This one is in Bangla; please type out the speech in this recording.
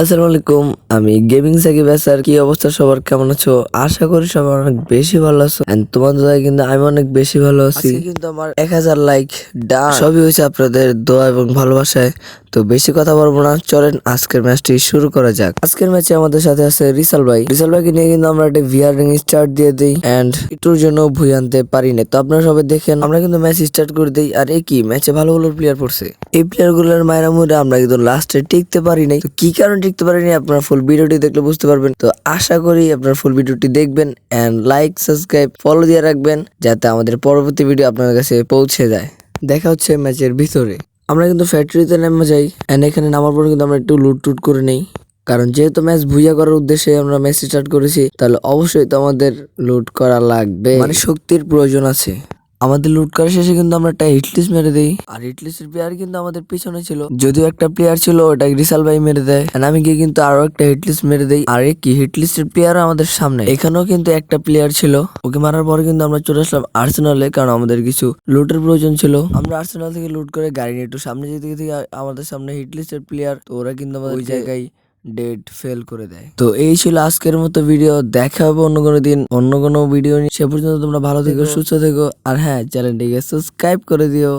আসসালামু আলাইকুম। আমি গেমিং সাকিব আসার। কি অবস্থা সবার, কেমন আছো? আশা করি সবার অনেক বেশি ভালো আছো। এন্ড তোমাদের দোয়ায় কিন্তু আমি অনেক বেশি ভালো আছি। আজকে কিন্তু আমার 1000 লাইক ডান, সবই হয়েছে আপনাদের দোয়া এবং ভালোবাসায়। তো বেশি কথা বলবো না, চলেন আজকের ম্যাচটি শুরু করা যাক। আজকের ম্যাচে আমাদের সাথে আছে রিসাল ভাই। রিসাল ভাইকে নিয়ে কিন্তু আমরা একটা ভিআর রিং স্টার্ট দিয়ে দিই এন্ড একটুর জন্য ভুই আনতে পারি না। তো আপনারা সবাই দেখেন, আমরা কিন্তু ম্যাচ স্টার্ট করে দিই। আর এই কি ম্যাচে ভালো ভালো প্লেয়ার পড়ছে। এই প্লেয়ার গুলোর মায়েরা মুড়ে আমরা কিন্তু লাস্টে টিকতে পারি নাই। তো কি কারণে টিকতে পারিনি আপনারা ফুল ভিডিওটি দেখলে বুঝতে পারবেন। তো আশা করি আপনারা ফুল ভিডিওটি দেখবেন এন্ড লাইক সাবস্ক্রাইব ফলো দিয়ে রাখবেন, যাতে আমাদের পরবর্তী ভিডিও আপনার কাছে পৌঁছে যায়। দেখা হচ্ছে ম্যাচের ভিতরে। আমরা কিন্তু ফ্যাক্টরিতে নেমে যাই এন্ড এখানে নামার পর কিন্তু আমরা একটু লুট টুট করে নেই, কারণ যেহেতু ম্যাচ ভুইয়া করার উদ্দেশ্যে আমরা ম্যাচ স্টার্ট করেছি, তাহলে অবশ্যই তো আমাদের লুট করা লাগবে, মানে শক্তির প্রয়োজন আছে। আমাদের লুট করা শেষে কিন্তু আমরা একটা হিটলিস্ট মেরে দেই। আর হিটলিস্টের প্লেয়ার কিন্তু আমাদের পিছনে ছিল, যদিও একটা প্লেয়ার ছিল ওটা রিসাল ভাই মেরে দেয়। আর আমি গিয়ে কিন্তু আরো একটা হিটলিস্ট মেরে দেই। আর কি হিটলিস্টের প্লেয়ার আমাদের সামনে, এখানেও কিন্তু একটা প্লেয়ার ছিল। ওকে মারার পরে কিন্তু আমরা চলে আসলাম আর্সেনালে, কারণ আমাদের কিছু লুটের প্রয়োজন ছিল। আমরা আর্সেনাল থেকে লুট করে গাড়ি নিয়ে একটু সামনে যেতে গিয়ে আমাদের সামনে হিটলিস্টের প্লেয়ার, তো ওরা কিন্তু আমাদের ওই জায়গায় ডেট ফেল করে দেয়। তো এই ছিল আজকের মতো ভিডিও। দেখা হবে অন্য কোনো দিন অন্য কোনো ভিডিও নিয়ে। সে পর্যন্ত তোমরা ভালো থেকো, সুস্থ থেকো। আর হ্যাঁ, চ্যানেলটিকে সাবস্ক্রাইব করে দিও।